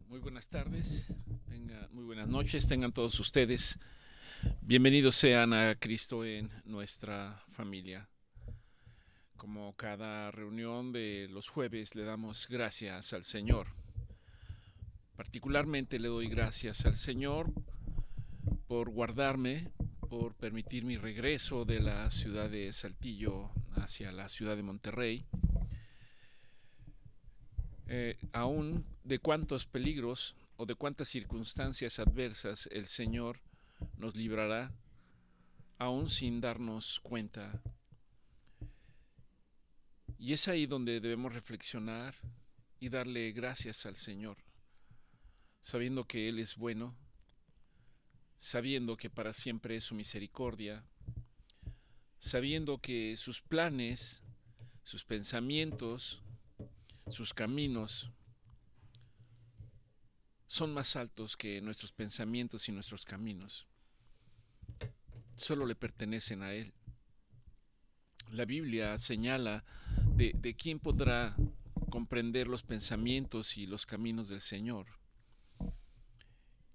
Muy buenas tardes, muy buenas noches, tengan todos ustedes. Bienvenidos sean a Cristo en nuestra familia. Como cada reunión de los jueves le damos gracias al Señor. Particularmente le doy gracias al Señor por guardarme, por permitir mi regreso de la ciudad de Saltillo hacia la ciudad de Monterrey. Aún de cuántos peligros o de cuántas circunstancias adversas el Señor nos librará, aún sin darnos cuenta. Y es ahí donde debemos reflexionar y darle gracias al Señor, sabiendo que Él es bueno, sabiendo que para siempre es su misericordia, sabiendo que sus planes, sus pensamientos, sus caminos son más altos que nuestros pensamientos y nuestros caminos. Solo le pertenecen a Él. La Biblia señala de quién podrá comprender los pensamientos y los caminos del Señor.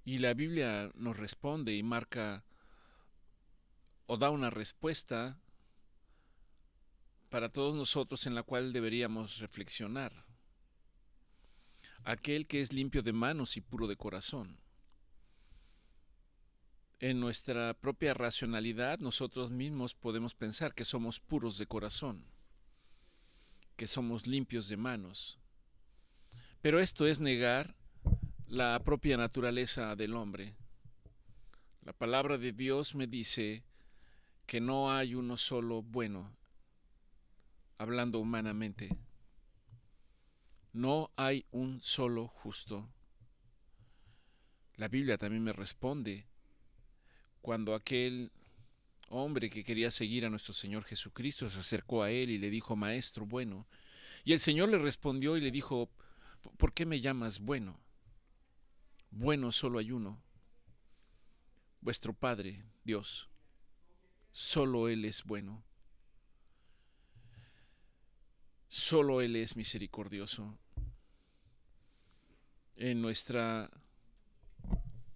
Y la Biblia nos responde y marca o da una respuesta para todos nosotros en la cual deberíamos reflexionar. Aquel que es limpio de manos y puro de corazón. En nuestra propia racionalidad nosotros mismos podemos pensar que somos puros de corazón, que somos limpios de manos. Pero esto es negar la propia naturaleza del hombre. La palabra de Dios me dice que no hay uno solo bueno, hablando humanamente. No hay un solo justo. La Biblia también me responde cuando aquel hombre que quería seguir a nuestro Señor Jesucristo se acercó a él y le dijo, Maestro bueno. Y el Señor le respondió y le dijo, ¿por qué me llamas bueno? Bueno solo hay uno, vuestro Padre, Dios. Solo Él es bueno. Solo Él es misericordioso. En nuestra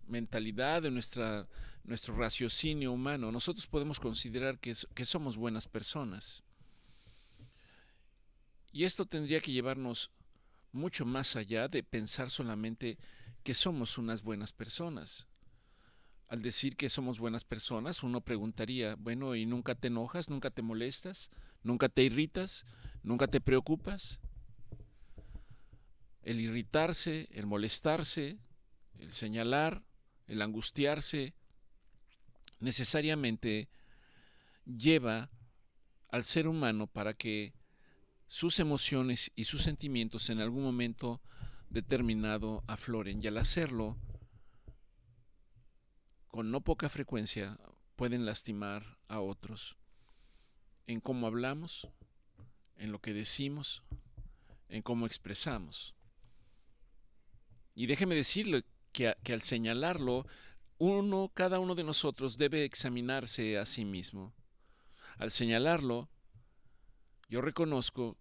mentalidad, en nuestro raciocinio humano, nosotros podemos considerar que somos buenas personas. Y esto tendría que llevarnos mucho más allá de pensar solamente que somos unas buenas personas. Al decir que somos buenas personas, uno preguntaría, bueno, ¿y nunca te enojas, nunca te molestas, nunca te irritas, nunca te preocupas? El irritarse, el molestarse, el señalar, el angustiarse, necesariamente lleva al ser humano para que sus emociones y sus sentimientos en algún momento determinado afloren, y al hacerlo con no poca frecuencia pueden lastimar a otros en cómo hablamos, en lo que decimos, en cómo expresamos. Y déjeme decirle que al señalarlo, cada uno de nosotros debe examinarse a sí mismo. Al señalarlo, yo reconozco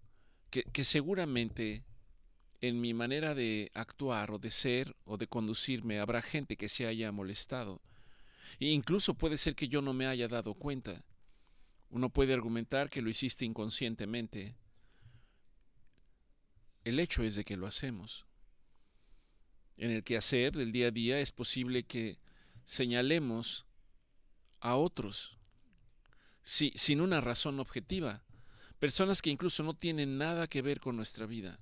que seguramente en mi manera de actuar o de ser o de conducirme habrá gente que se haya molestado. E incluso puede ser que yo no me haya dado cuenta. Uno puede argumentar que lo hiciste inconscientemente. El hecho es de que lo hacemos. En el quehacer del día a día es posible que señalemos a otros sin una razón objetiva. Personas que incluso no tienen nada que ver con nuestra vida.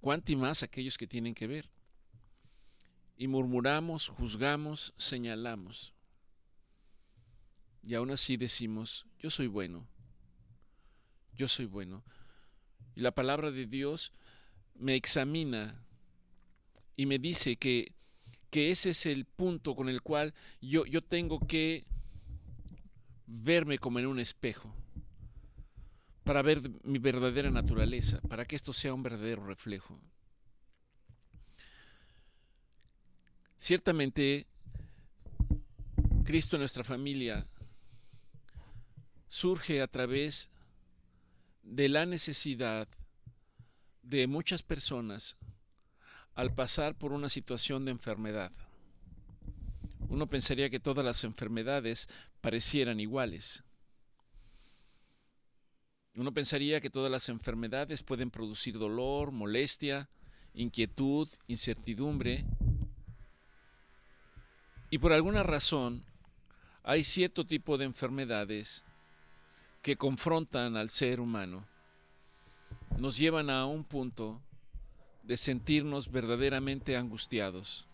Cuánto más aquellos que tienen que ver. Y murmuramos, juzgamos, señalamos. Y aún así decimos, yo soy bueno. Yo soy bueno. Y la palabra de Dios me examina y me dice que ese es el punto con el cual yo tengo que verme como en un espejo para ver mi verdadera naturaleza, para que esto sea un verdadero reflejo. Ciertamente, Cristo en nuestra familia surge a través de la necesidad de muchas personas al pasar por una situación de enfermedad. Uno pensaría que todas las enfermedades parecieran iguales. Uno pensaría que todas las enfermedades pueden producir dolor, molestia, inquietud, incertidumbre. Y por alguna razón hay cierto tipo de enfermedades que confrontan al ser humano, nos llevan a un punto de sentirnos verdaderamente angustiados,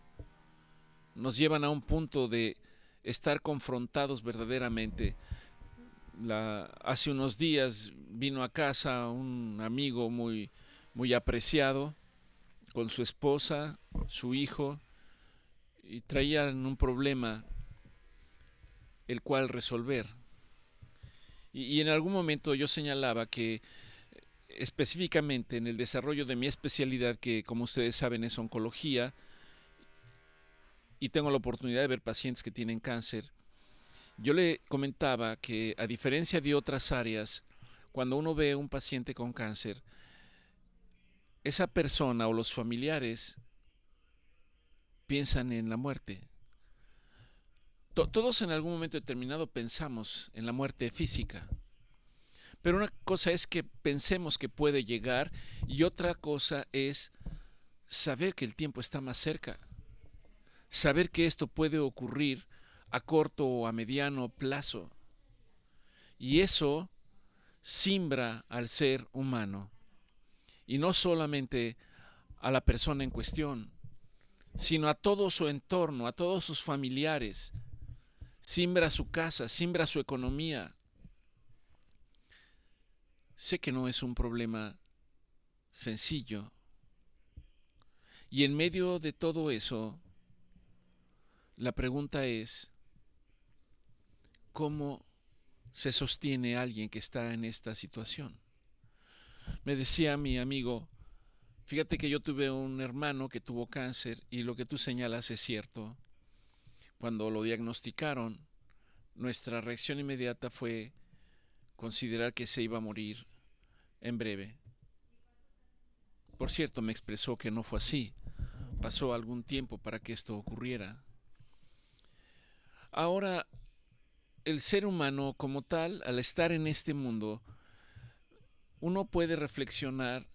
nos llevan a un punto de estar confrontados verdaderamente. Hace unos días vino a casa un amigo muy apreciado con su esposa, su hijo, y traían un problema el cual resolver. Y en algún momento yo señalaba que específicamente en el desarrollo de mi especialidad, que como ustedes saben es oncología, y tengo la oportunidad de ver pacientes que tienen cáncer, yo le comentaba que a diferencia de otras áreas, cuando uno ve un paciente con cáncer, esa persona o los familiares piensan en la muerte. Todos en algún momento determinado pensamos en la muerte física. Pero una cosa es que pensemos que puede llegar y otra cosa es saber que el tiempo está más cerca. Saber que esto puede ocurrir a corto o a mediano plazo. Y eso simbra al ser humano. Y no solamente a la persona en cuestión, sino a todo su entorno, a todos sus familiares. Simbra su casa, simbra su economía. Sé que no es un problema sencillo. Y en medio de todo eso, la pregunta es, ¿cómo se sostiene alguien que está en esta situación? Me decía mi amigo, fíjate que yo tuve un hermano que tuvo cáncer y lo que tú señalas es cierto. Cuando lo diagnosticaron, nuestra reacción inmediata fue considerar que se iba a morir en breve. Por cierto, me expresó que no fue así. Pasó algún tiempo para que esto ocurriera. Ahora, el ser humano como tal, al estar en este mundo, uno puede reflexionar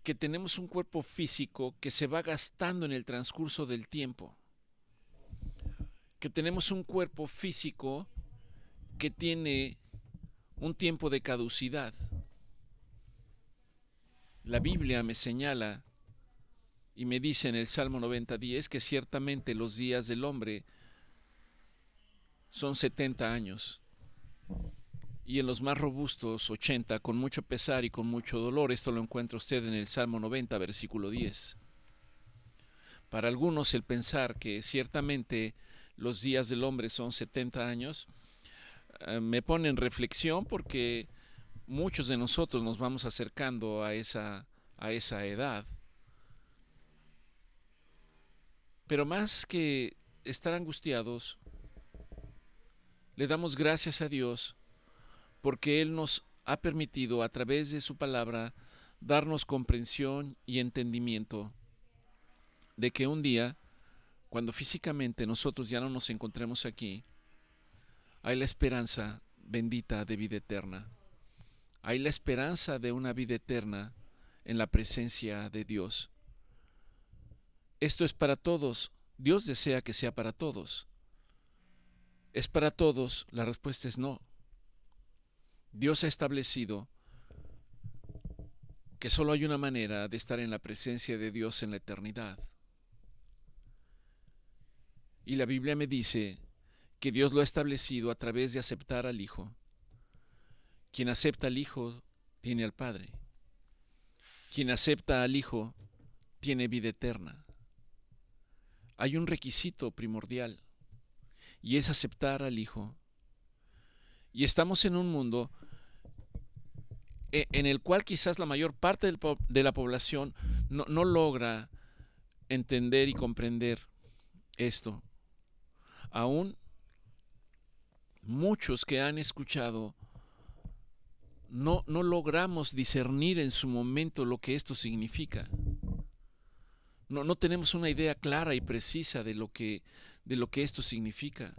que tenemos un cuerpo físico que se va gastando en el transcurso del tiempo. Que tenemos un cuerpo físico que tiene un tiempo de caducidad. La Biblia me señala y me dice en el Salmo 90:10 que ciertamente los días del hombre son 70 años y en los más robustos 80, con mucho pesar y con mucho dolor. Esto lo encuentra usted en el Salmo 90, versículo 10. Para algunos el pensar que ciertamente los días del hombre son 70 años me pone en reflexión, porque muchos de nosotros nos vamos acercando a esa edad. Pero más que estar angustiados, le damos gracias a Dios porque Él nos ha permitido a través de su palabra darnos comprensión y entendimiento de que un día, cuando físicamente nosotros ya no nos encontremos aquí, hay la esperanza bendita de vida eterna. Hay la esperanza de una vida eterna en la presencia de Dios. Esto es para todos. Dios desea que sea para todos. ¿Es para todos? La respuesta es no. Dios ha establecido que solo hay una manera de estar en la presencia de Dios en la eternidad. Y la Biblia me dice que Dios lo ha establecido a través de aceptar al Hijo. Quien acepta al Hijo tiene al Padre. Quien acepta al Hijo tiene vida eterna. Hay un requisito primordial y es aceptar al Hijo. Y estamos en un mundo en el cual quizás la mayor parte de la población no logra entender y comprender esto. Aún muchos que han escuchado no logramos discernir en su momento lo que esto significa. No tenemos una idea clara y precisa de lo que esto significa.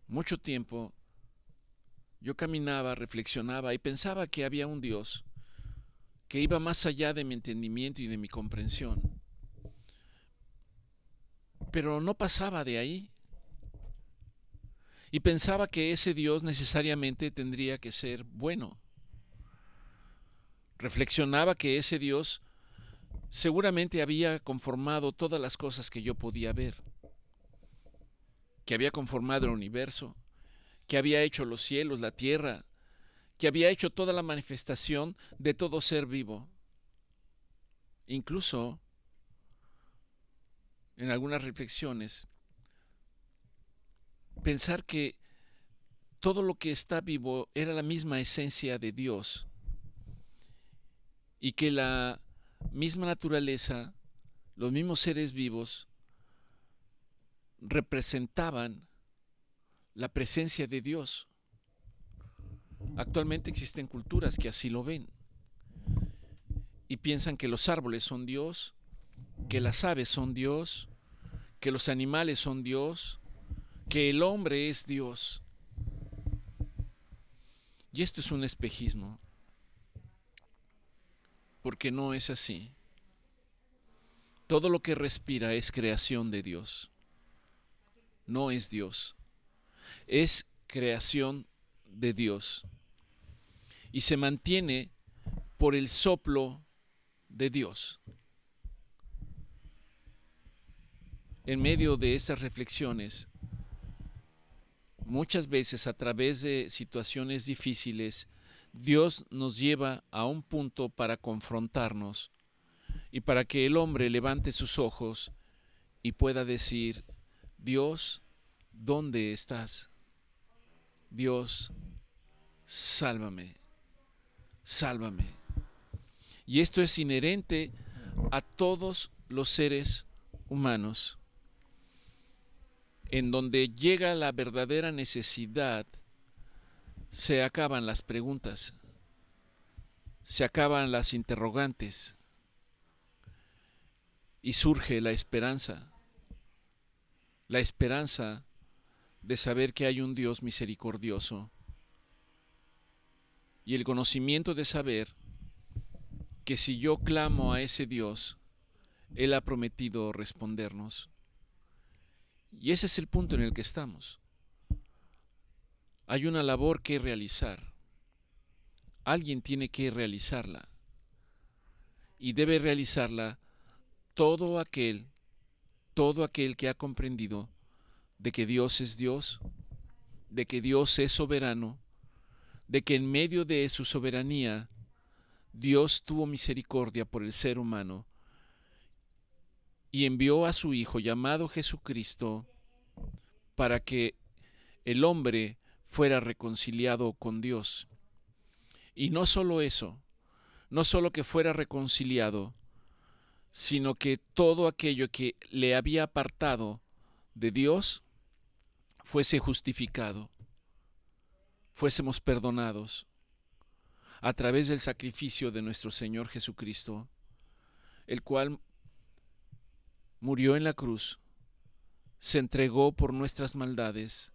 Mucho tiempo yo caminaba, reflexionaba y pensaba que había un Dios que iba más allá de mi entendimiento y de mi comprensión. Pero no pasaba de ahí. Y pensaba que ese Dios necesariamente tendría que ser bueno. Reflexionaba que ese Dios seguramente había conformado todas las cosas que yo podía ver, que había conformado el universo, que había hecho los cielos, la tierra, que había hecho toda la manifestación de todo ser vivo. Incluso, en algunas reflexiones, pensar que todo lo que está vivo era la misma esencia de Dios y que la misma naturaleza, los mismos seres vivos, representaban la presencia de Dios. Actualmente existen culturas que así lo ven y piensan que los árboles son Dios, que las aves son Dios, que los animales son Dios, que el hombre es Dios. Y esto es un espejismo, porque no es así. Todo lo que respira es creación de Dios. No es Dios. Es creación de Dios. Y se mantiene por el soplo de Dios. En medio de estas reflexiones, muchas veces a través de situaciones difíciles, Dios nos lleva a un punto para confrontarnos y para que el hombre levante sus ojos y pueda decir: Dios, ¿dónde estás? Dios, sálvame, sálvame. Y esto es inherente a todos los seres humanos. En donde llega la verdadera necesidad, se acaban las preguntas, se acaban las interrogantes y surge la esperanza de saber que hay un Dios misericordioso y el conocimiento de saber que si yo clamo a ese Dios, Él ha prometido respondernos. Y ese es el punto en el que estamos. Hay una labor que realizar. Alguien tiene que realizarla. Y debe realizarla todo aquel que ha comprendido de que Dios es Dios, de que Dios es soberano, de que en medio de su soberanía Dios tuvo misericordia por el ser humano y envió a su Hijo llamado Jesucristo para que el hombre fuera reconciliado con Dios. Y no solo eso, no solo que fuera reconciliado, sino que todo aquello que le había apartado de Dios fuese justificado, fuésemos perdonados a través del sacrificio de nuestro Señor Jesucristo, el cual murió en la cruz, se entregó por nuestras maldades,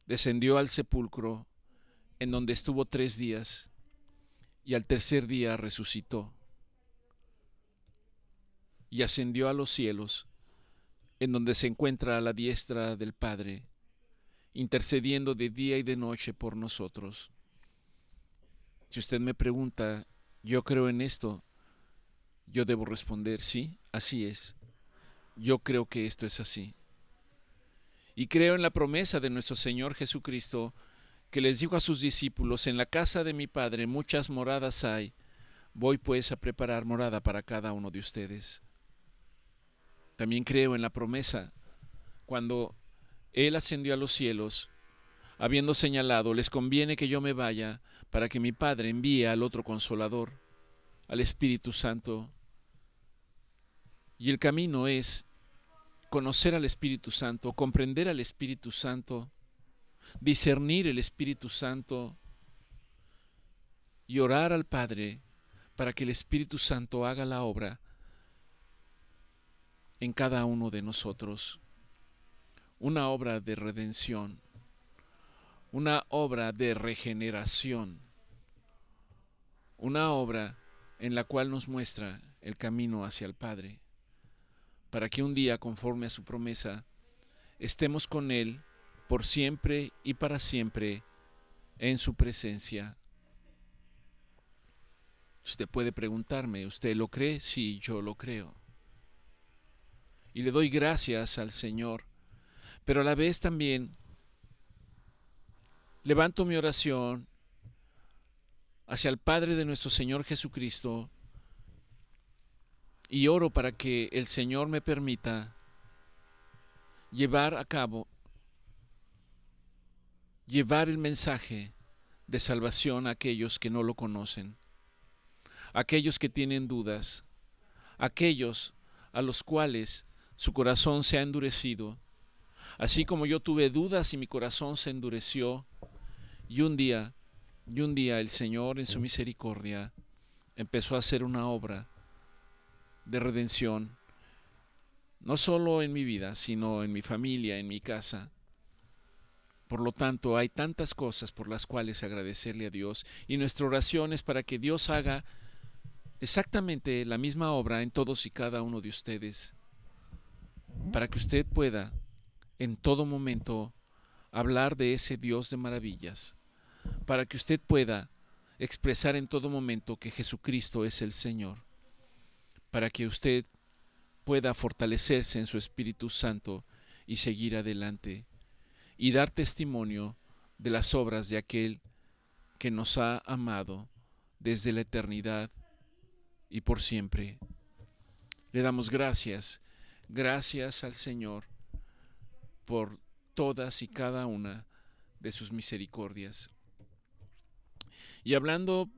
descendió al sepulcro, en donde estuvo 3 días, y al tercer día resucitó, y ascendió a los cielos, en donde se encuentra a la diestra del Padre, intercediendo de día y de noche por nosotros. Si usted me pregunta, ¿yo creo en esto? Yo debo responder, sí, así es. Yo creo que esto es así. Y creo en la promesa de nuestro Señor Jesucristo, que les dijo a sus discípulos: en la casa de mi Padre muchas moradas hay, voy pues a preparar morada para cada uno de ustedes. También creo en la promesa, cuando Él ascendió a los cielos, habiendo señalado: les conviene que yo me vaya, para que mi Padre envíe al otro Consolador, al Espíritu Santo. Y el camino es conocer al Espíritu Santo, comprender al Espíritu Santo, discernir el Espíritu Santo y orar al Padre para que el Espíritu Santo haga la obra en cada uno de nosotros. Una obra de redención, una obra de regeneración, una obra en la cual nos muestra el camino hacia el Padre, para que un día, conforme a su promesa, estemos con Él por siempre y para siempre en su presencia. Usted puede preguntarme, ¿usted lo cree? Sí, yo lo creo. Y le doy gracias al Señor, pero a la vez también levanto mi oración hacia el Padre de nuestro Señor Jesucristo y oro para que el Señor me permita llevar a cabo, llevar el mensaje de salvación a aquellos que no lo conocen, a aquellos que tienen dudas, a aquellos a los cuales su corazón se ha endurecido, así como yo tuve dudas y mi corazón se endureció, y un día el Señor en su misericordia empezó a hacer una obra de redención, no solo en mi vida, sino en mi familia, en mi casa. Por lo tanto, hay tantas cosas por las cuales agradecerle a Dios, y nuestra oración es para que Dios haga exactamente la misma obra en todos y cada uno de ustedes, para que usted pueda en todo momento hablar de ese Dios de maravillas, para que usted pueda expresar en todo momento que Jesucristo es el Señor, para que usted pueda fortalecerse en su Espíritu Santo y seguir adelante y dar testimonio de las obras de aquel que nos ha amado desde la eternidad y por siempre. Le damos gracias al Señor por todas y cada una de sus misericordias. Y hablando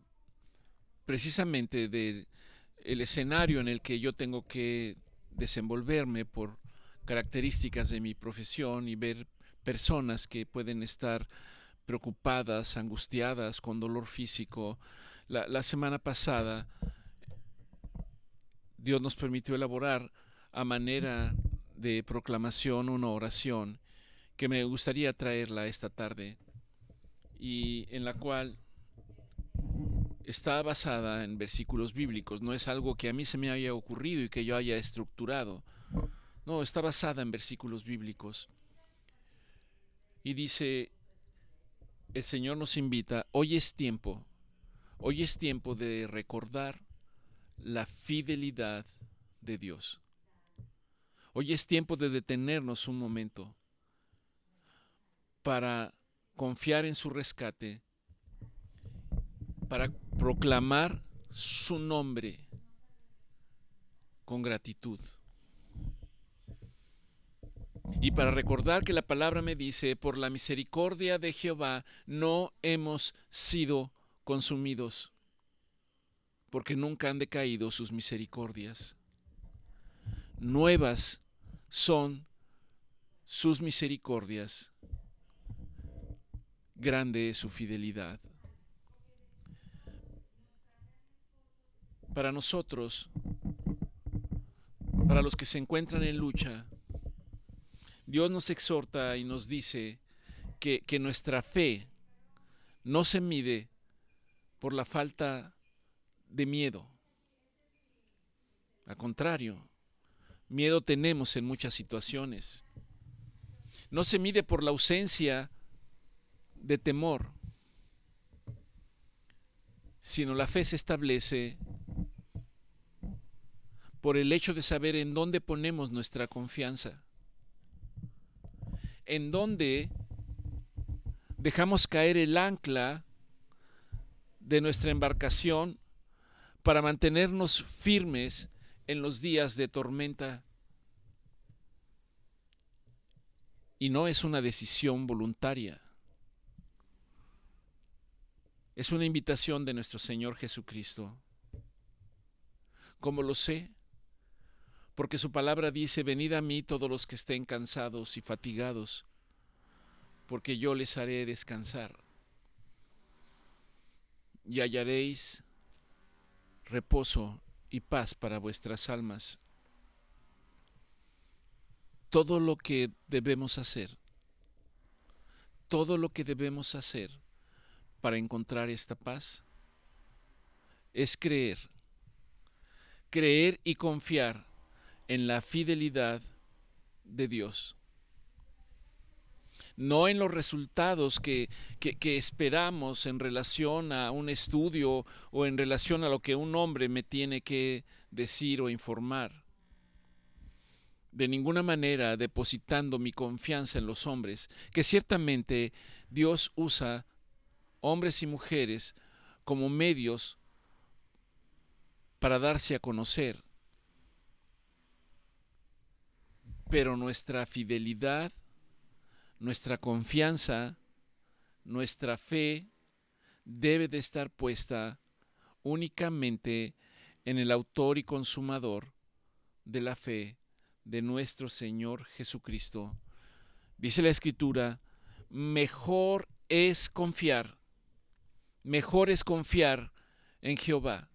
precisamente del escenario en el que yo tengo que desenvolverme por características de mi profesión y ver personas que pueden estar preocupadas, angustiadas, con dolor físico. La semana pasada Dios nos permitió elaborar a manera de proclamación una oración que me gustaría traerla esta tarde y en la cual está basada en versículos bíblicos. No es algo que a mí se me haya ocurrido y que yo haya estructurado. No, está basada en versículos bíblicos. Y dice, el Señor nos invita, hoy es tiempo de recordar la fidelidad de Dios. Hoy es tiempo de detenernos un momento para confiar en su rescate, para proclamar su nombre con gratitud. Y para recordar que la palabra me dice, por la misericordia de Jehová no hemos sido consumidos, porque nunca han decaído sus misericordias. Nuevas son sus misericordias, grande es su fidelidad. Para nosotros, para los que se encuentran en lucha, Dios nos exhorta y nos dice que nuestra fe no se mide por la falta de miedo. Al contrario, miedo tenemos en muchas situaciones. No se mide por la ausencia de temor, sino la fe se establece por el hecho de saber en dónde ponemos nuestra confianza, en dónde dejamos caer el ancla de nuestra embarcación para mantenernos firmes en los días de tormenta. Y no es una decisión voluntaria. Es una invitación de nuestro Señor Jesucristo. ¿Cómo lo sé? Porque su palabra dice, venid a mí todos los que estén cansados y fatigados, porque yo les haré descansar. Y hallaréis reposo y paz para vuestras almas. Todo lo que debemos hacer, todo lo que debemos hacer para encontrar esta paz es creer y confiar en la fidelidad de Dios. No en los resultados que esperamos en relación a un estudio o en relación a lo que un hombre me tiene que decir o informar. De ninguna manera depositando mi confianza en los hombres, que ciertamente Dios usa hombres y mujeres como medios para darse a conocer. Pero nuestra fidelidad, nuestra confianza, nuestra fe debe de estar puesta únicamente en el autor y consumador de la fe, de nuestro Señor Jesucristo. Dice la Escritura, mejor es confiar en Jehová,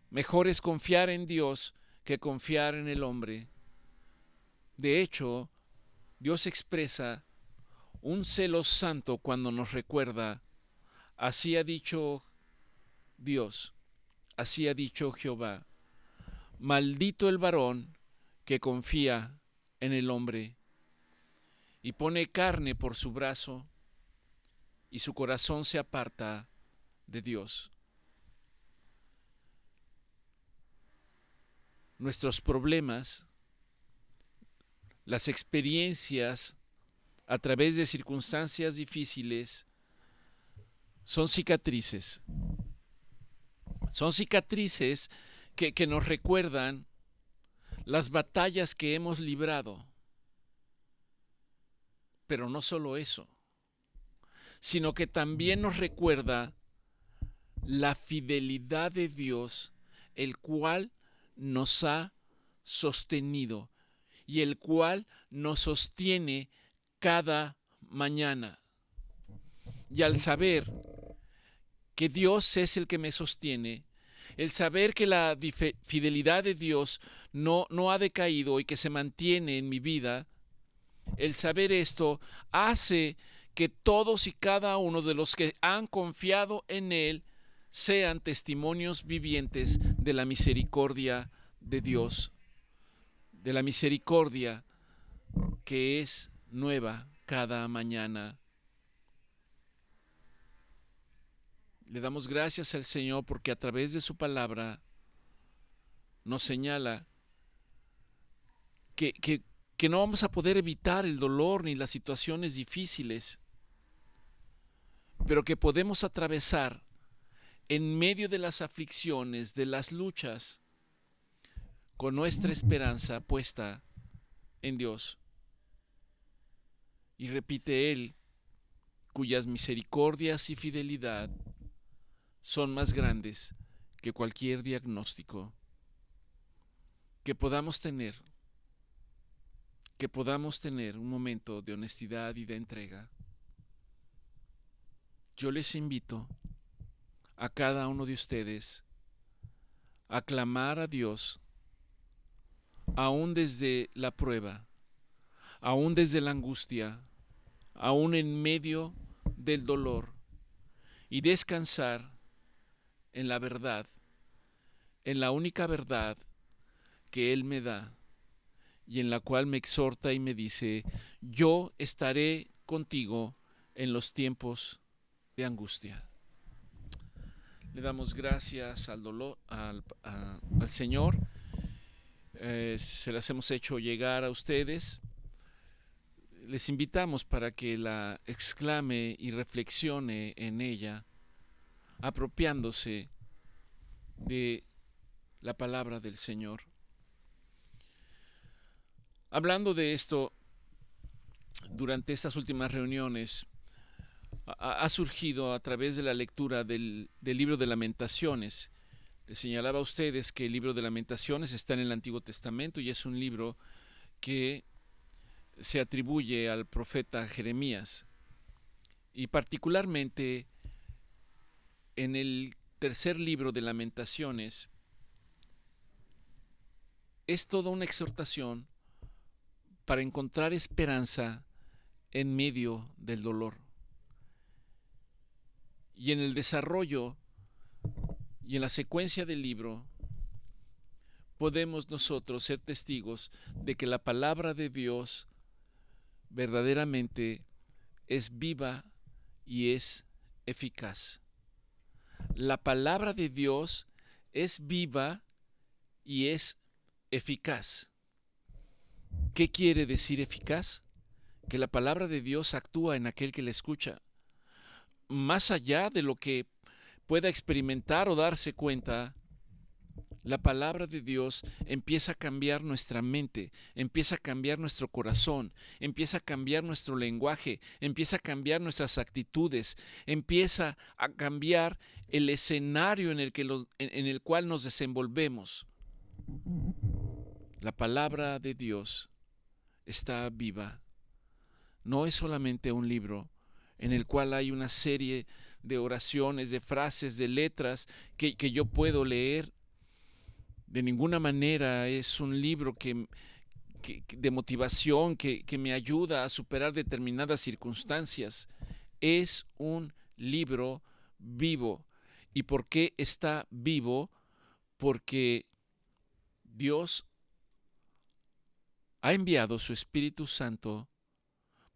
mejor es confiar en Dios que confiar en el hombre. De hecho, Dios expresa un celo santo cuando nos recuerda, así ha dicho Dios, así ha dicho Jehová, maldito el varón que confía en el hombre y pone carne por su brazo y su corazón se aparta de Dios. Nuestros problemas, las experiencias a través de circunstancias difíciles son cicatrices. Son cicatrices que nos recuerdan las batallas que hemos librado. Pero no solo eso, sino que también nos recuerda la fidelidad de Dios, el cual nos ha sostenido y el cual nos sostiene cada mañana. Y al saber que Dios es el que me sostiene, el saber que la fidelidad de Dios no ha decaído y que se mantiene en mi vida, el saber esto hace que todos y cada uno de los que han confiado en Él sean testimonios vivientes de la misericordia de Dios, de la misericordia que es nueva cada mañana. Le damos gracias al Señor porque a través de su palabra nos señala que no vamos a poder evitar el dolor ni las situaciones difíciles, pero que podemos atravesar en medio de las aflicciones, de las luchas, con nuestra esperanza puesta en Dios. Y repite Él, cuyas misericordias y fidelidad son más grandes que cualquier diagnóstico. Que podamos tener un momento de honestidad y de entrega. Yo les invito a cada uno de ustedes a clamar a Dios, aún desde la prueba, aún desde la angustia, aún en medio del dolor, y descansar en la verdad, en la única verdad que Él me da y en la cual me exhorta y me dice, yo estaré contigo en los tiempos de angustia. Le damos gracias al Señor. Se las hemos hecho llegar a ustedes. Les invitamos para que la exclame y reflexione en ella, apropiándose de la palabra del Señor. Hablando de esto, durante estas últimas reuniones, ha surgido a través de la lectura del libro de Lamentaciones. Les señalaba a ustedes que el libro de Lamentaciones está en el Antiguo Testamento y es un libro que se atribuye al profeta Jeremías. Y particularmente en el tercer libro de Lamentaciones es toda una exhortación para encontrar esperanza en medio del dolor. Y en el desarrollo y en la secuencia del libro podemos nosotros ser testigos de que la palabra de Dios verdaderamente es viva y es eficaz. La palabra de Dios es viva y es eficaz. ¿Qué quiere decir eficaz? Que la palabra de Dios actúa en aquel que la escucha. Más allá de lo que pueda experimentar o darse cuenta, la palabra de Dios empieza a cambiar nuestra mente, empieza a cambiar nuestro corazón, empieza a cambiar nuestro lenguaje, empieza a cambiar nuestras actitudes, empieza a cambiar el escenario en el cual nos desenvolvemos. La palabra de Dios está viva. No es solamente un libro en el cual hay una serie de oraciones, de frases, de letras que yo puedo leer. De ninguna manera es un libro de motivación que me ayuda a superar determinadas circunstancias. Es un libro vivo. ¿Y por qué está vivo? Porque Dios ha enviado su Espíritu Santo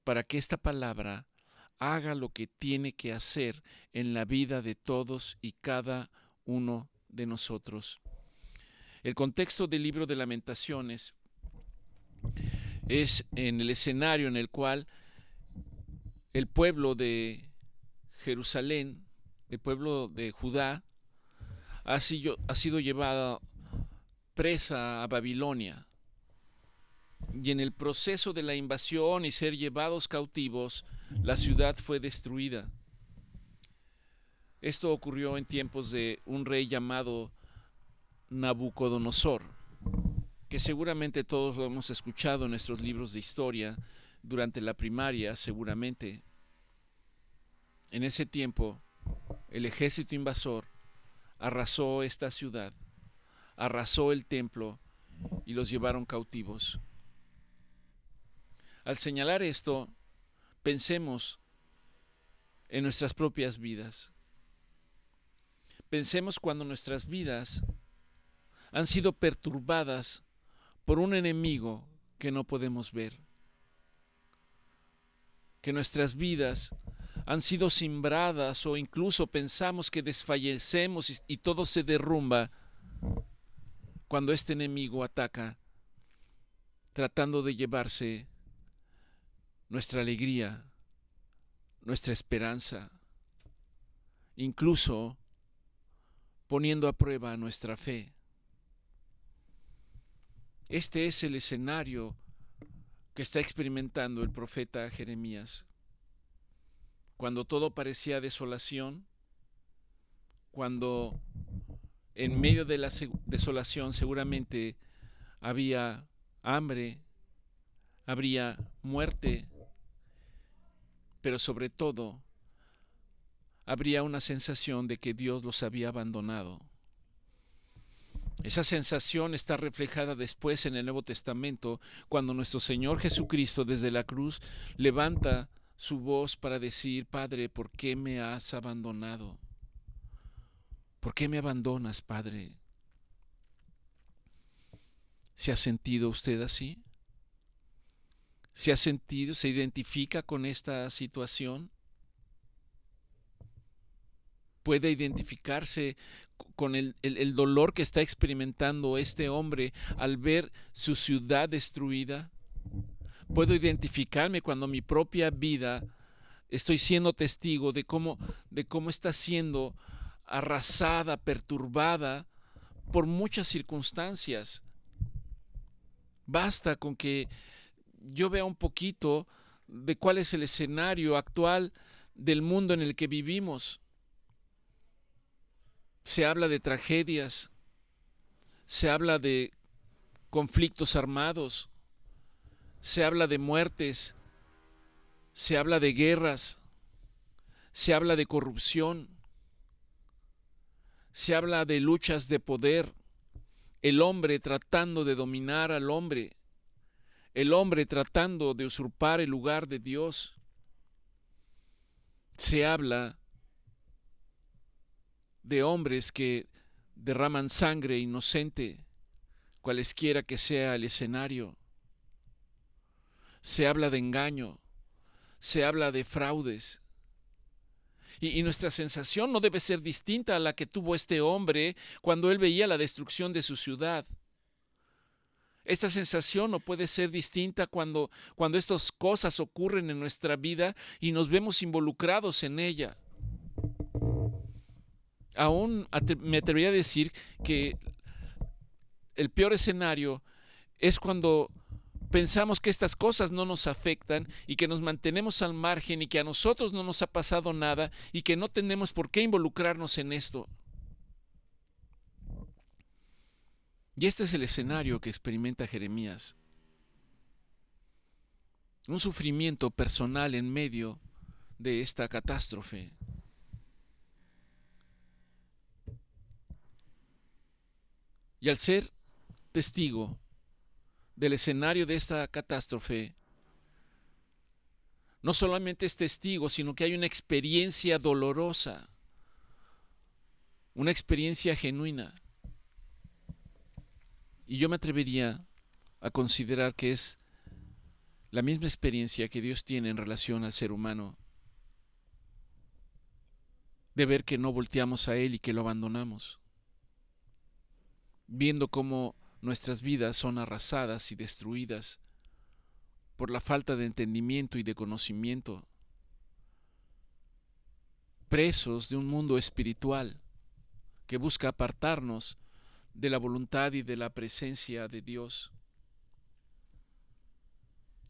para que esta palabra haga lo que tiene que hacer en la vida de todos y cada uno de nosotros. El contexto del libro de Lamentaciones es en el escenario en el cual el pueblo de Jerusalén, el pueblo de Judá, ha sido llevado presa a Babilonia. Y en el proceso de la invasión y ser llevados cautivos, la ciudad fue destruida. Esto ocurrió en tiempos de un rey llamado Nabucodonosor, que seguramente todos lo hemos escuchado en nuestros libros de historia, durante la primaria seguramente. En ese tiempo, el ejército invasor arrasó esta ciudad, arrasó el templo y los llevaron cautivos. Al señalar esto, pensemos en nuestras propias vidas. Pensemos cuando nuestras vidas han sido perturbadas por un enemigo que no podemos ver. Que nuestras vidas han sido simbradas o incluso pensamos que desfallecemos y todo se derrumba cuando este enemigo ataca, tratando de llevarse nuestra alegría, nuestra esperanza, incluso poniendo a prueba nuestra fe. Este es el escenario que está experimentando el profeta Jeremías. Cuando todo parecía desolación, cuando en medio de la desolación seguramente había hambre, habría muerte, pero sobre todo habría una sensación de que Dios los había abandonado. Esa sensación está reflejada después en el Nuevo Testamento, cuando nuestro Señor Jesucristo desde la cruz levanta su voz para decir: Padre, ¿por qué me has abandonado? ¿Por qué me abandonas, Padre? ¿Se ha sentido usted así? ¿Se ha sentido, se identifica con esta situación? ¿Puede identificarse con el dolor que está experimentando este hombre al ver su ciudad destruida? ¿Puedo identificarme cuando mi propia vida estoy siendo testigo de cómo está siendo arrasada, perturbada por muchas circunstancias? Basta con que yo vea un poquito de cuál es el escenario actual del mundo en el que vivimos. Se habla de tragedias, se habla de conflictos armados, se habla de muertes, se habla de guerras, se habla de corrupción, se habla de luchas de poder, el hombre tratando de dominar al hombre, el hombre tratando de usurpar el lugar de Dios. Se habla de hombres que derraman sangre inocente, cualesquiera que sea el escenario. Se habla de engaño, se habla de fraudes. Y nuestra sensación no debe ser distinta a la que tuvo este hombre cuando él veía la destrucción de su ciudad. Esta sensación no puede ser distinta cuando estas cosas ocurren en nuestra vida y nos vemos involucrados en ella. Aún me atrevería a decir que el peor escenario es cuando pensamos que estas cosas no nos afectan y que nos mantenemos al margen y que a nosotros no nos ha pasado nada y que no tenemos por qué involucrarnos en esto. Y este es el escenario que experimenta Jeremías. Un sufrimiento personal en medio de esta catástrofe. Y al ser testigo del escenario de esta catástrofe, no solamente es testigo, sino que hay una experiencia dolorosa, una experiencia genuina. Y yo me atrevería a considerar que es la misma experiencia que Dios tiene en relación al ser humano, de ver que no volteamos a Él y que lo abandonamos, viendo cómo nuestras vidas son arrasadas y destruidas por la falta de entendimiento y de conocimiento, presos de un mundo espiritual que busca apartarnos de la voluntad y de la presencia de Dios.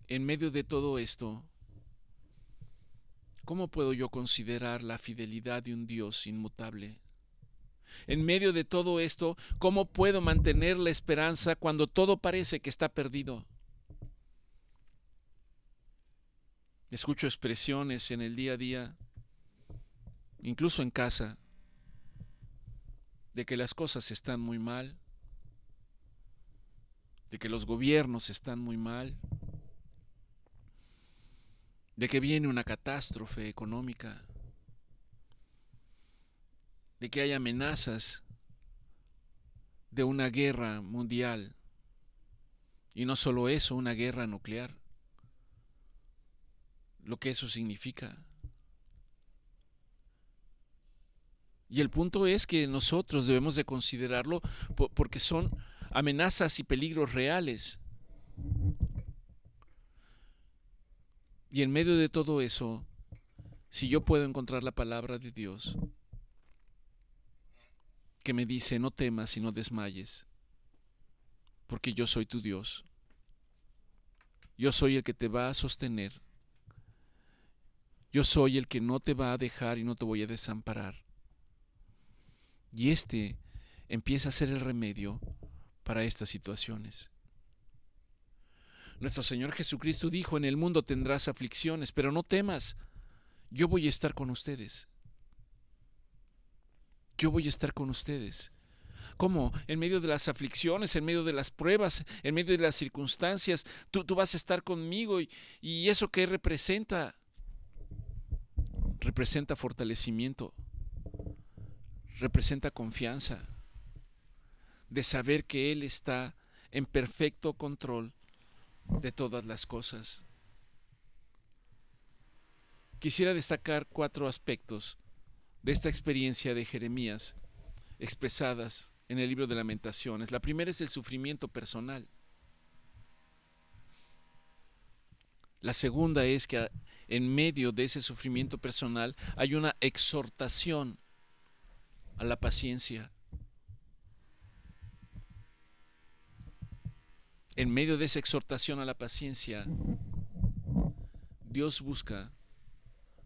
En medio de todo esto, ¿cómo puedo yo considerar la fidelidad de un Dios inmutable? En medio de todo esto, ¿cómo puedo mantener la esperanza cuando todo parece que está perdido? Escucho expresiones en el día a día, incluso en casa, de que las cosas están muy mal, de que los gobiernos están muy mal, de que viene una catástrofe económica, de que hay amenazas de una guerra mundial, y no solo eso, una guerra nuclear, lo que eso significa. Y el punto es que nosotros debemos de considerarlo porque son amenazas y peligros reales. Y en medio de todo eso, si yo puedo encontrar la palabra de Dios que me dice: no temas y no desmayes, porque yo soy tu Dios. Yo soy el que te va a sostener. Yo soy el que no te va a dejar y no te voy a desamparar. Y este empieza a ser el remedio para estas situaciones. Nuestro Señor Jesucristo dijo: en el mundo tendrás aflicciones, pero no temas, yo voy a estar con ustedes. Yo voy a estar con ustedes. ¿Cómo? En medio de las aflicciones, en medio de las pruebas, en medio de las circunstancias, tú vas a estar conmigo. ¿Y eso qué representa? Representa fortalecimiento, representa confianza, de saber que Él está en perfecto control de todas las cosas. Quisiera destacar 4 aspectos de esta experiencia de Jeremías expresadas en el libro de Lamentaciones. La primera es el sufrimiento personal. La segunda es que en medio de ese sufrimiento personal hay una exhortación a la paciencia. En medio de esa exhortación a la paciencia, Dios busca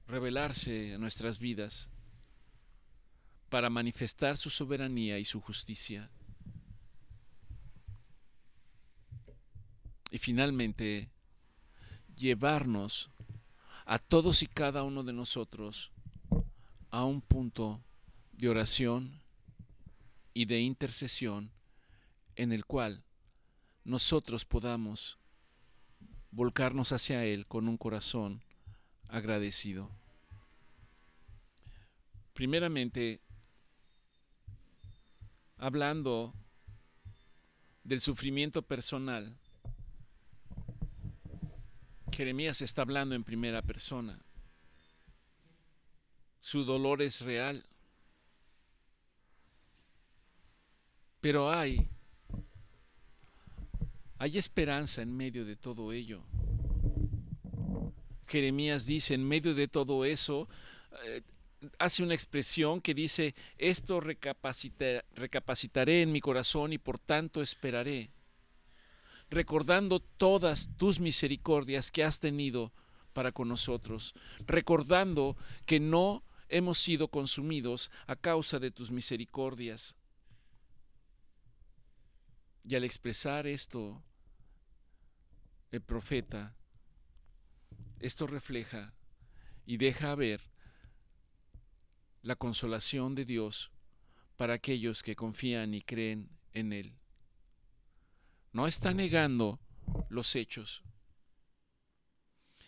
revelarse en nuestras vidas para manifestar su soberanía y su justicia. Y finalmente, llevarnos a todos y cada uno de nosotros a un punto de oración y de intercesión en el cual nosotros podamos volcarnos hacia Él con un corazón agradecido. Primeramente, hablando del sufrimiento personal, Jeremías está hablando en primera persona. Su dolor es real, pero hay esperanza en medio de todo ello. Jeremías dice, en medio de todo eso, hace una expresión que dice, esto recapacitaré en mi corazón y por tanto esperaré, recordando todas tus misericordias que has tenido para con nosotros, recordando que no hemos sido consumidos a causa de tus misericordias. Y al expresar esto, el profeta, esto refleja y deja ver la consolación de Dios para aquellos que confían y creen en Él. No está negando los hechos,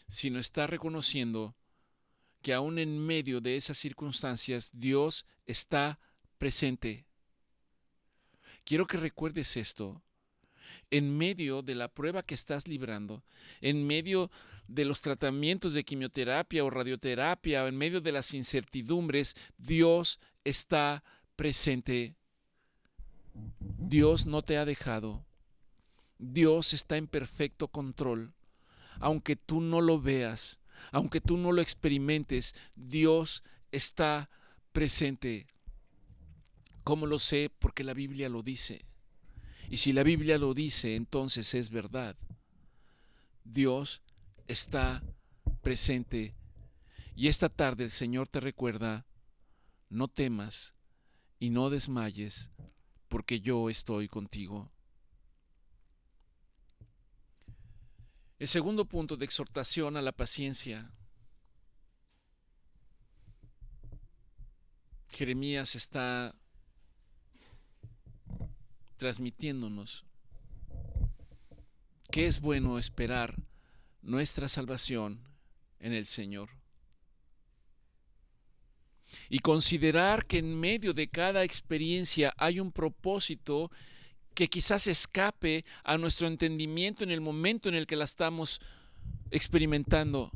sino está reconociendo que aún en medio de esas circunstancias Dios está presente. Quiero que recuerdes esto. En medio de la prueba que estás librando, en medio de los tratamientos de quimioterapia o radioterapia, o en medio de las incertidumbres, Dios está presente. Dios no te ha dejado. Dios está en perfecto control. Aunque tú no lo veas, aunque tú no lo experimentes, Dios está presente. ¿Cómo lo sé? Porque la Biblia lo dice. Y si la Biblia lo dice, entonces es verdad. Dios está presente. Y esta tarde el Señor te recuerda, no temas y no desmayes, porque yo estoy contigo. El segundo punto de exhortación a la paciencia. Jeremías está transmitiéndonos que es bueno esperar nuestra salvación en el Señor. Y considerar que en medio de cada experiencia hay un propósito que quizás escape a nuestro entendimiento en el momento en el que la estamos experimentando,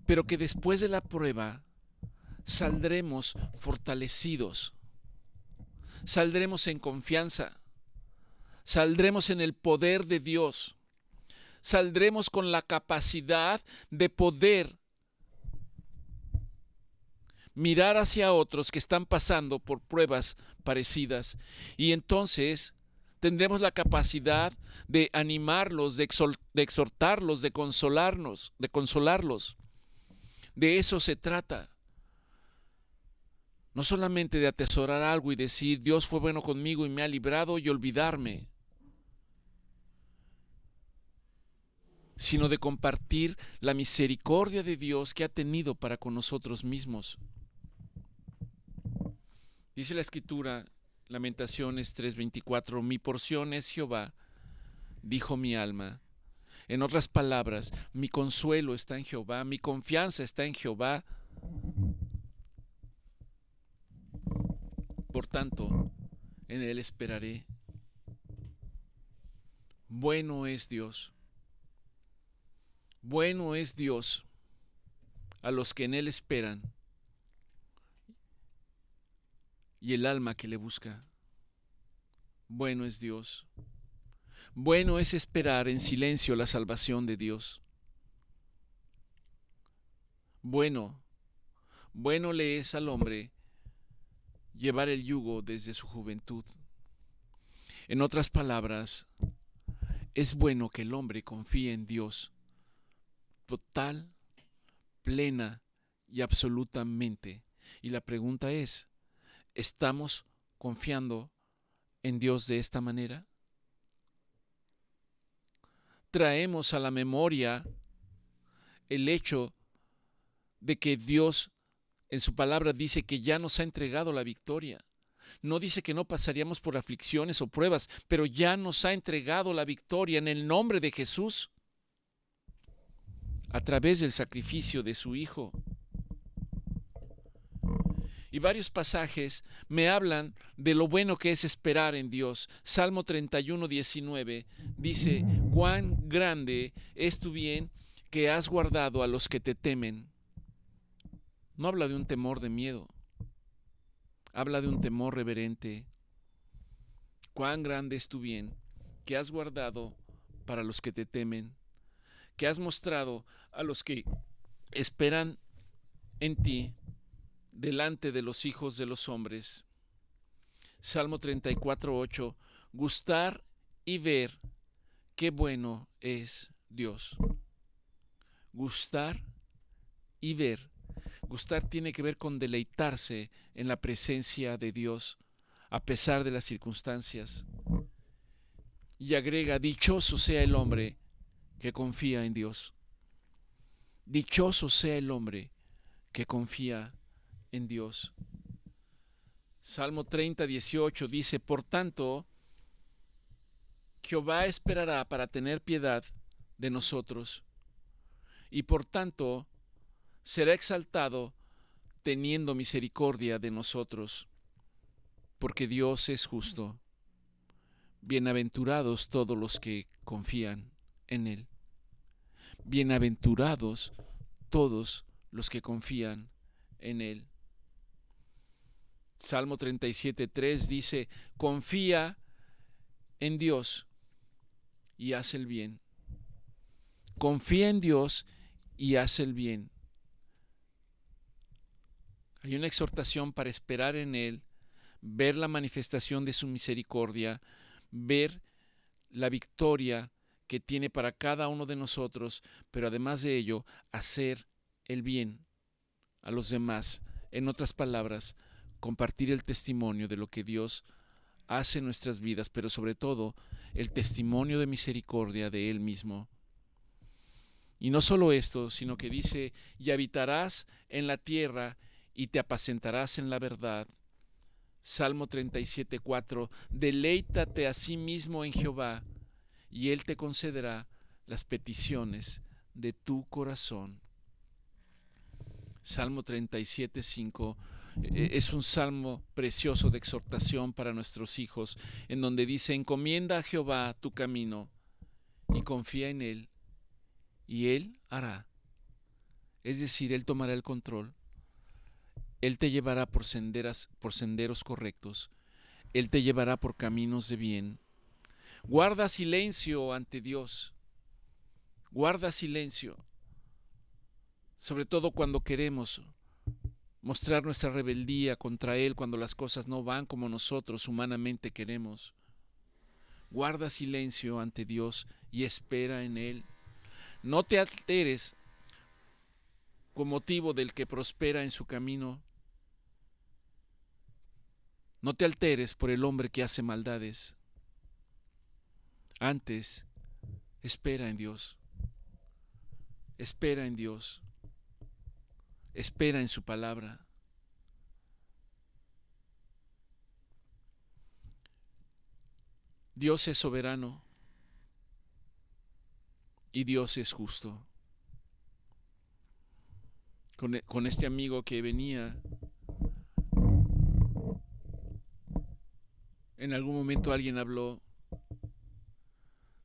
pero que después de la prueba saldremos fortalecidos, saldremos en confianza, saldremos en el poder de Dios, saldremos con la capacidad de poder mirar hacia otros que están pasando por pruebas parecidas, y entonces tendremos la capacidad de animarlos, de exhortarlos, de consolarlos. De eso se trata. No solamente de atesorar algo y decir, Dios fue bueno conmigo y me ha librado, y olvidarme, sino de compartir la misericordia de Dios que ha tenido para con nosotros mismos. Dice la Escritura, Lamentaciones 3:24, mi porción es Jehová, dijo mi alma. En otras palabras, mi consuelo está en Jehová, mi confianza está en Jehová. Por tanto, en Él esperaré. Bueno es Dios. Bueno es Dios a los que en Él esperan y el alma que le busca. Bueno es Dios. Bueno es esperar en silencio la salvación de Dios. Bueno le es al hombre llevar el yugo desde su juventud. En otras palabras, es bueno que el hombre confíe en Dios total, plena y absolutamente. Y la pregunta es, ¿estamos confiando en Dios de esta manera? Traemos a la memoria el hecho de que Dios en su palabra dice que ya nos ha entregado la victoria. No dice que no pasaríamos por aflicciones o pruebas, pero ya nos ha entregado la victoria en el nombre de Jesús a través del sacrificio de su Hijo. Y varios pasajes me hablan de lo bueno que es esperar en Dios. Salmo 31:19 dice: cuán grande es tu bien que has guardado a los que te temen. No habla de un temor de miedo, habla de un temor reverente. Cuán grande es tu bien que has guardado para los que te temen, que has mostrado a los que esperan en ti delante de los hijos de los hombres. Salmo 34:8: gustar y ver qué bueno es Dios. Gustar y ver. Gustar tiene que ver con deleitarse en la presencia de Dios a pesar de las circunstancias. Y agrega: dichoso sea el hombre que confía en Dios. Dichoso sea el hombre que confía en Dios. Salmo 30:18 dice: por tanto, Jehová esperará para tener piedad de nosotros, y por tanto será exaltado teniendo misericordia de nosotros, porque Dios es justo. Bienaventurados todos los que confían en Él. Bienaventurados todos los que confían en Él. Salmo 37:3 dice: confía en Dios y haz el bien. Confía en Dios y haz el bien. Hay una exhortación para esperar en Él, ver la manifestación de su misericordia, ver la victoria que tiene para cada uno de nosotros, pero además de ello, hacer el bien a los demás. En otras palabras, compartir el testimonio de lo que Dios hace en nuestras vidas, pero sobre todo el testimonio de misericordia de Él mismo. Y no solo esto, sino que dice: y habitarás en la tierra y te apacentarás en la verdad. Salmo 37:4: deleítate a sí mismo en Jehová, y Él te concederá las peticiones de tu corazón. Salmo 37:5 es un salmo precioso de exhortación para nuestros hijos, en donde dice: encomienda a Jehová tu camino y confía en Él, y Él hará. Es decir, Él tomará el control. Él te llevará por senderos correctos. Él te llevará por caminos de bien. Guarda silencio ante Dios. Guarda silencio. Sobre todo cuando queremos mostrar nuestra rebeldía contra Él, cuando las cosas no van como nosotros humanamente queremos. Guarda silencio ante Dios y espera en Él. No te alteres con motivo del que prospera en su camino. No te alteres por el hombre que hace maldades. Antes, espera en Dios. Espera en Dios. Espera en su palabra. Dios es soberano y Dios es justo. Con este amigo que venía, en algún momento alguien habló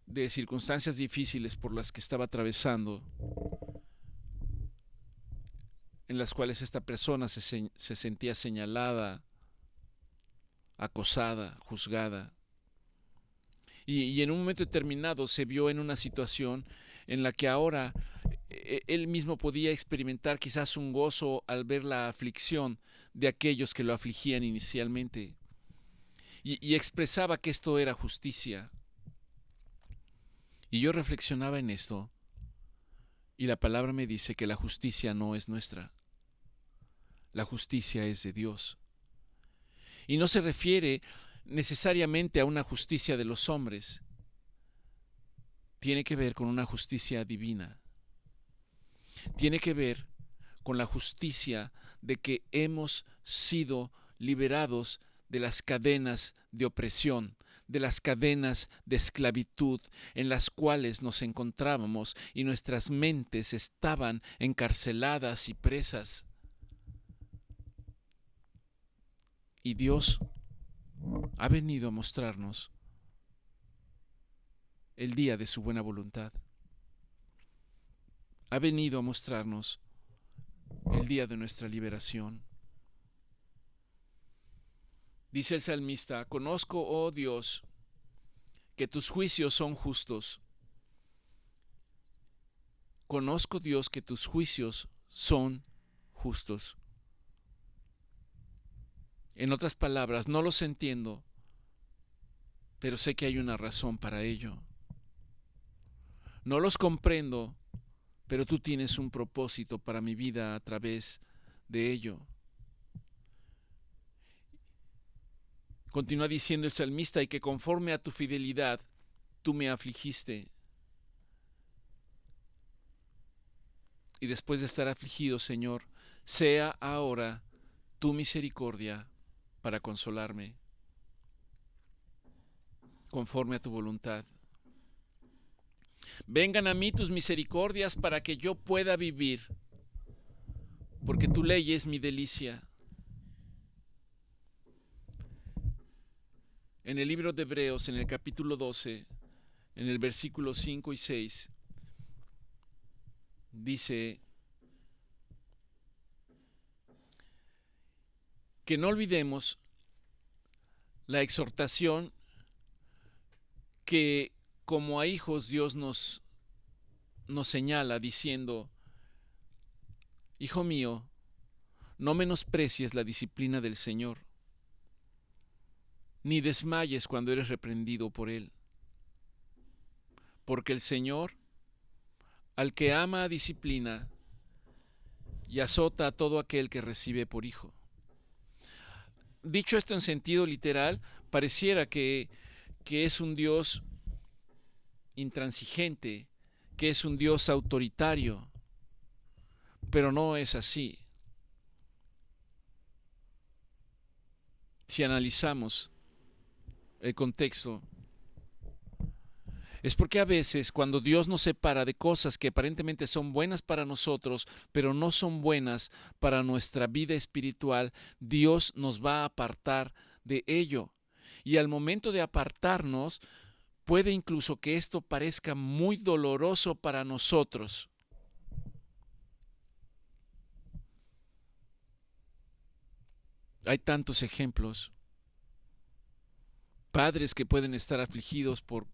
de circunstancias difíciles por las que estaba atravesando, en las cuales esta persona se sentía señalada, acosada, juzgada. Y en un momento determinado se vio en una situación en la que ahora él mismo podía experimentar quizás un gozo al ver la aflicción de aquellos que lo afligían inicialmente. Y expresaba que esto era justicia. Y yo reflexionaba en esto, y la palabra me dice que la justicia no es nuestra. La justicia es de Dios. Y no se refiere necesariamente a una justicia de los hombres. Tiene que ver con una justicia divina. Tiene que ver con la justicia de que hemos sido liberados de las cadenas de opresión, de las cadenas de esclavitud en las cuales nos encontrábamos y nuestras mentes estaban encarceladas y presas. Y Dios ha venido a mostrarnos el día de su buena voluntad. Ha venido a mostrarnos el día de nuestra liberación. Dice el salmista: conozco, oh Dios, que tus juicios son justos. Conozco, Dios, que tus juicios son justos. En otras palabras, no los entiendo, pero sé que hay una razón para ello. No los comprendo, pero tú tienes un propósito para mi vida a través de ello. Continúa diciendo el salmista: y que conforme a tu fidelidad tú me afligiste. Y después de estar afligido, Señor, sea ahora tu misericordia para consolarme, conforme a tu voluntad. Vengan a mí tus misericordias para que yo pueda vivir, porque tu ley es mi delicia. En el libro de Hebreos, en el capítulo 12, en el versículo 5 y 6, dice que no olvidemos la exhortación que como a hijos Dios nos señala diciendo: hijo mío, no menosprecies la disciplina del Señor, ni desmayes cuando eres reprendido por Él, porque el Señor al que ama disciplina y azota a todo aquel que recibe por hijo. Dicho esto en sentido literal, pareciera que es un Dios intransigente, que es un Dios autoritario, pero no es así. Si analizamos el contexto, es porque a veces cuando Dios nos separa de cosas que aparentemente son buenas para nosotros, pero no son buenas para nuestra vida espiritual, Dios nos va a apartar de ello. Y al momento de apartarnos, puede incluso que esto parezca muy doloroso para nosotros. Hay tantos ejemplos. Padres que pueden estar afligidos por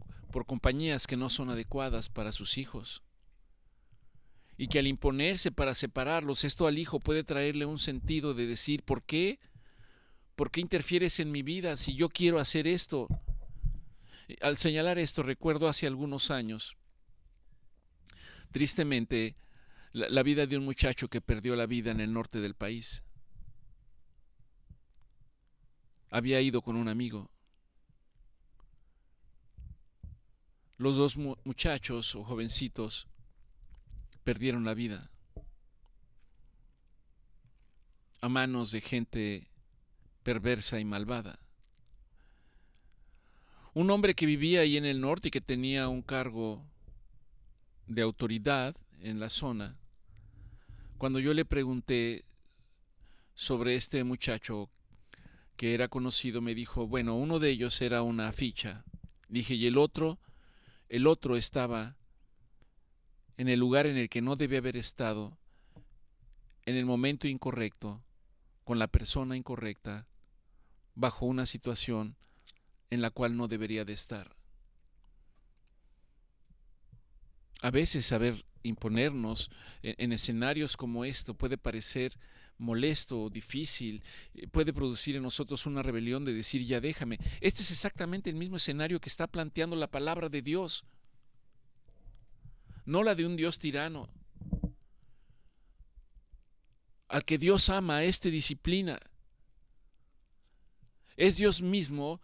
compañías que no son adecuadas para sus hijos. Y que al imponerse para separarlos, esto al hijo puede traerle un sentido de decir: ¿por qué? ¿Por qué interfieres en mi vida si yo quiero hacer esto? Al señalar esto, recuerdo hace algunos años, tristemente, la vida de un muchacho que perdió la vida en el norte del país. Había ido con un amigo. Los dos muchachos o jovencitos perdieron la vida a manos de gente perversa y malvada. Un hombre que vivía ahí en el norte y que tenía un cargo de autoridad en la zona, cuando yo le pregunté sobre este muchacho que era conocido, me dijo: bueno, uno de ellos era una ficha. Dije: ¿y el otro? El otro estaba en el lugar en el que no debía haber estado, en el momento incorrecto, con la persona incorrecta, bajo una situación en la cual no debería de estar. A veces saber imponernos en escenarios como esto puede parecer molesto o difícil, puede producir en nosotros una rebelión de decir: ya déjame. Este es exactamente el mismo escenario que está planteando la palabra de Dios, no la de un Dios tirano. Al que Dios ama, a este disciplina. Es Dios mismo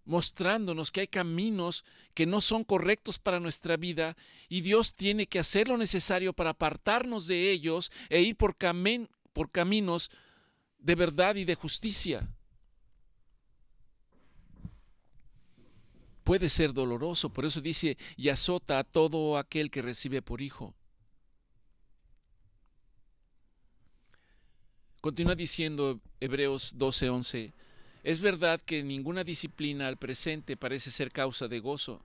mostrándonos que hay caminos que no son correctos para nuestra vida y Dios tiene que hacer lo necesario para apartarnos de ellos e ir por caminos de verdad y de justicia. Puede ser doloroso, por eso dice, y azota a todo aquel que recibe por hijo. Continúa diciendo Hebreos 12:11, es verdad que ninguna disciplina al presente parece ser causa de gozo.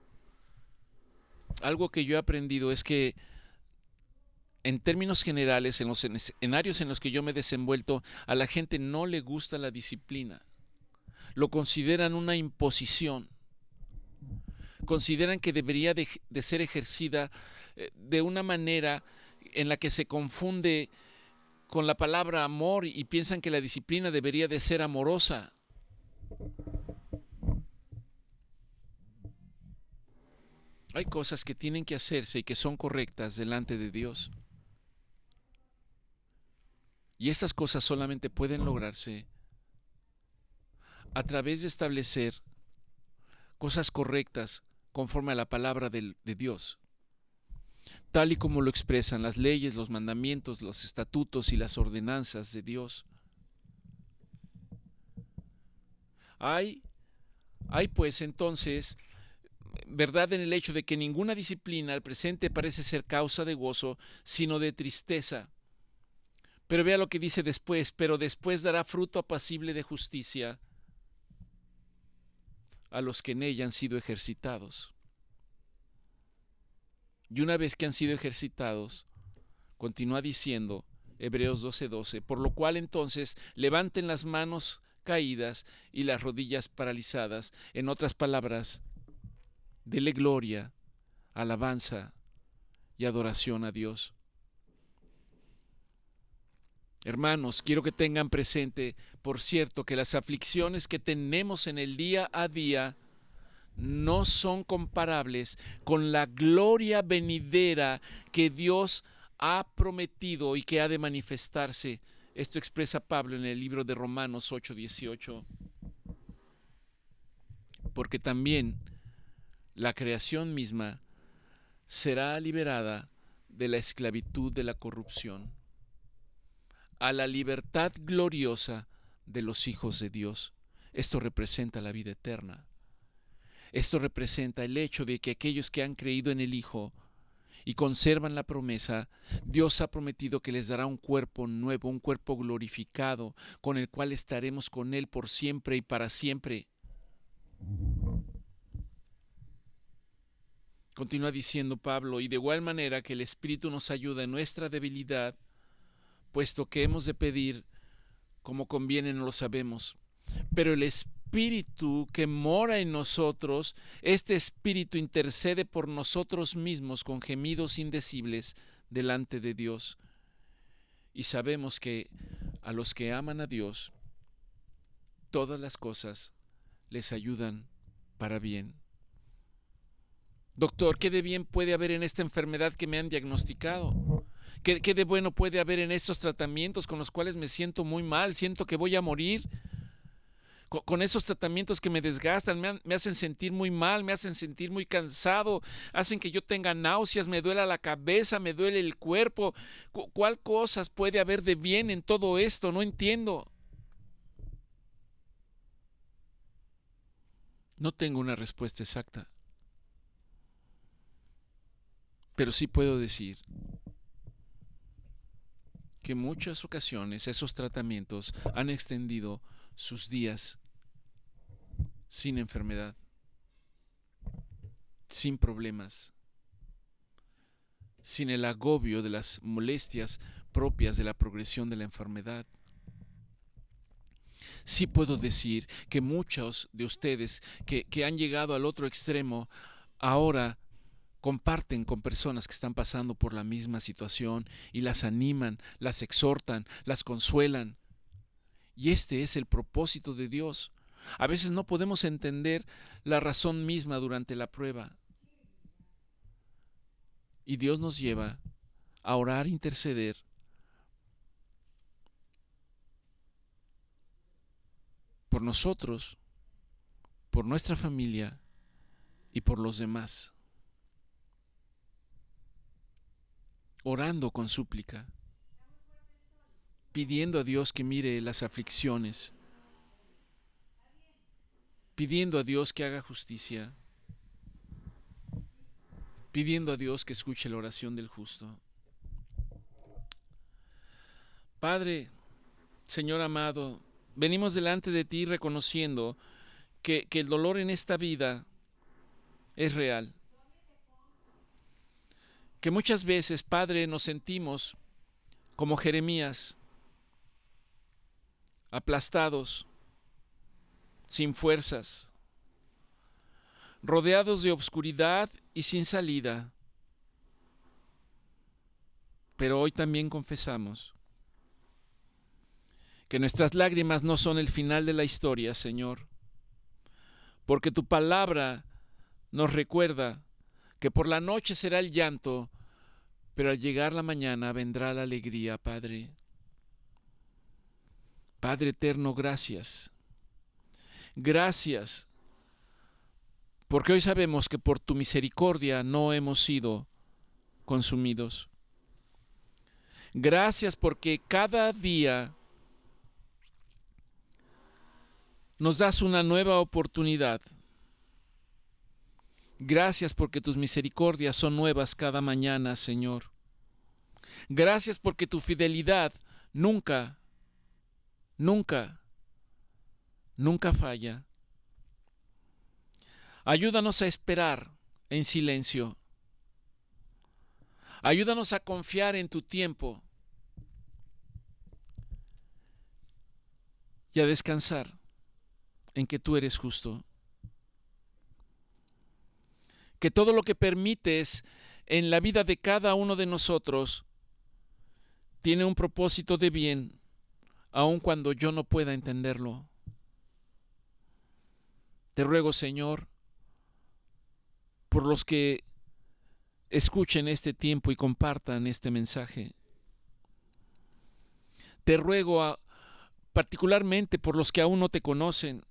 Algo que yo he aprendido es que en términos generales, en los escenarios en los que yo me he desenvuelto, a la gente no le gusta la disciplina. Lo consideran una imposición. Consideran que debería de ser ejercida de una manera en la que se confunde con la palabra amor y piensan que la disciplina debería de ser amorosa. Hay cosas que tienen que hacerse y que son correctas delante de Dios. Y estas cosas solamente pueden lograrse a través de establecer cosas correctas conforme a la palabra de Dios, tal y como lo expresan las leyes, los mandamientos, los estatutos y las ordenanzas de Dios. Hay pues entonces verdad en el hecho de que ninguna disciplina al presente parece ser causa de gozo, sino de tristeza. Pero vea lo que dice después, pero después dará fruto apacible de justicia a los que en ella han sido ejercitados. Y una vez que han sido ejercitados, continúa diciendo Hebreos 12:12, por lo cual entonces levanten las manos caídas y las rodillas paralizadas, en otras palabras, dele gloria, alabanza y adoración a Dios. Hermanos, quiero que tengan presente, por cierto, que las aflicciones que tenemos en el día a día no son comparables con la gloria venidera que Dios ha prometido y que ha de manifestarse. Esto expresa Pablo en el libro de Romanos 8:18. Porque también la creación misma será liberada de la esclavitud de la corrupción a la libertad gloriosa de los hijos de Dios. Esto representa la vida eterna. Esto representa el hecho de que aquellos que han creído en el Hijo y conservan la promesa, Dios ha prometido que les dará un cuerpo nuevo, un cuerpo glorificado, con el cual estaremos con Él por siempre y para siempre. Continúa diciendo Pablo, y de igual manera que el Espíritu nos ayuda en nuestra debilidad, puesto que hemos de pedir como conviene no lo sabemos, pero el Espíritu que mora en nosotros, este Espíritu intercede por nosotros mismos con gemidos indecibles delante de Dios. Y sabemos que a los que aman a Dios, todas las cosas les ayudan para bien. Doctor, ¿qué de bien puede haber en esta enfermedad que me han diagnosticado? ¿Qué de bueno puede haber en estos tratamientos con los cuales me siento muy mal? Siento que voy a morir. Con esos tratamientos que me desgastan, me hacen sentir muy mal, me hacen sentir muy cansado, hacen que yo tenga náuseas, me duela la cabeza, me duele el cuerpo. ¿Cuál cosas puede haber de bien en todo esto? No entiendo. No tengo una respuesta exacta. Pero sí puedo decir que en muchas ocasiones esos tratamientos han extendido sus días sin enfermedad, sin problemas, sin el agobio de las molestias propias de la progresión de la enfermedad. Sí puedo decir que muchos de ustedes que han llegado al otro extremo ahora comparten con personas que están pasando por la misma situación y las animan, las exhortan, las consuelan. Y este es el propósito de Dios. A veces no podemos entender la razón misma durante la prueba. Y Dios nos lleva a orar, interceder por nosotros, por nuestra familia y por los demás. Orando con súplica, pidiendo a Dios que mire las aflicciones, pidiendo a Dios que haga justicia, pidiendo a Dios que escuche la oración del justo. Padre, Señor amado, venimos delante de ti reconociendo que el dolor en esta vida es real. Que muchas veces, Padre, nos sentimos como Jeremías, aplastados, sin fuerzas, rodeados de obscuridad y sin salida. Pero hoy también confesamos que nuestras lágrimas no son el final de la historia, Señor, porque tu palabra nos recuerda que por la noche será el llanto, pero al llegar la mañana vendrá la alegría, Padre. Padre eterno, gracias. Gracias, porque hoy sabemos que por tu misericordia no hemos sido consumidos. Gracias porque cada día nos das una nueva oportunidad. Gracias porque tus misericordias son nuevas cada mañana, Señor. Gracias porque tu fidelidad nunca falla. Ayúdanos a esperar en silencio. Ayúdanos a confiar en tu tiempo y a descansar en que tú eres justo. Que todo lo que permites en la vida de cada uno de nosotros tiene un propósito de bien, aun cuando yo no pueda entenderlo. Te ruego, Señor, por los que escuchen este tiempo y compartan este mensaje. Te ruego particularmente por los que aún no te conocen,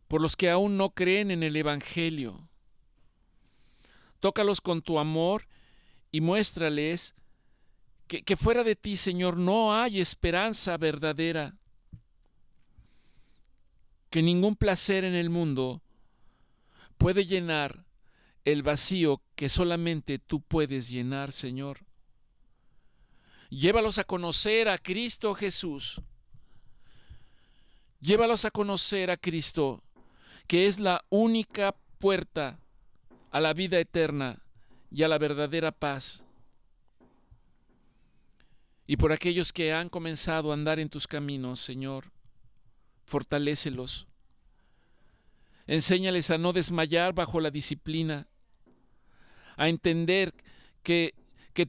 por los que aún no creen en el Evangelio. Tócalos con tu amor y muéstrales que fuera de ti, Señor, no hay esperanza verdadera, que ningún placer en el mundo puede llenar el vacío que solamente tú puedes llenar, Señor. Llévalos a conocer a Cristo Jesús. Llévalos a conocer a Cristo, que es la única puerta a la vida eterna y a la verdadera paz. Y por aquellos que han comenzado a andar en tus caminos, Señor, fortalécelos. Enséñales a no desmayar bajo la disciplina, a entender que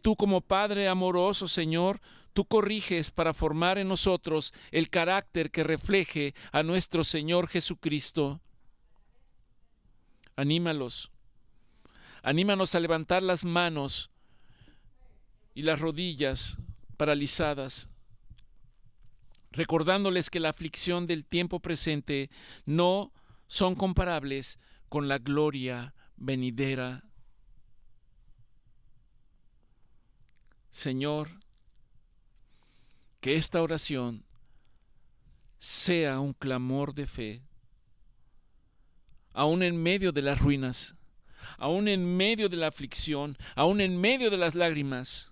tú como Padre amoroso, Señor, tú corriges para formar en nosotros el carácter que refleje a nuestro Señor Jesucristo. Anímalos. Anímanos a levantar las manos y las rodillas paralizadas, recordándoles que la aflicción del tiempo presente no son comparables con la gloria venidera. Señor, que esta oración sea un clamor de fe, aún en medio de las ruinas, aún en medio de la aflicción, aún en medio de las lágrimas.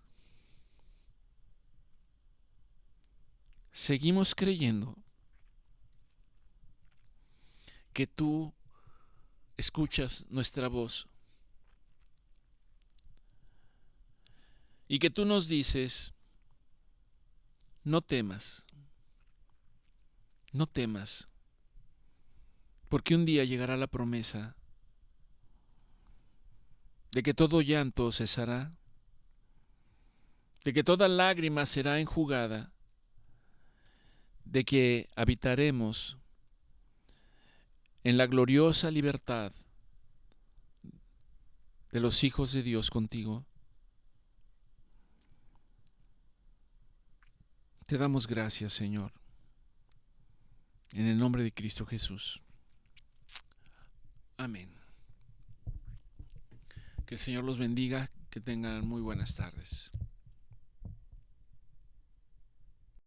Seguimos creyendo que tú escuchas nuestra voz y que tú nos dices: no temas, no temas, porque un día llegará la promesa de que todo llanto cesará, de que toda lágrima será enjugada, de que habitaremos en la gloriosa libertad de los hijos de Dios contigo. Te damos gracias, Señor, en el nombre de Cristo Jesús. Amén. Que el Señor los bendiga, que tengan muy buenas tardes.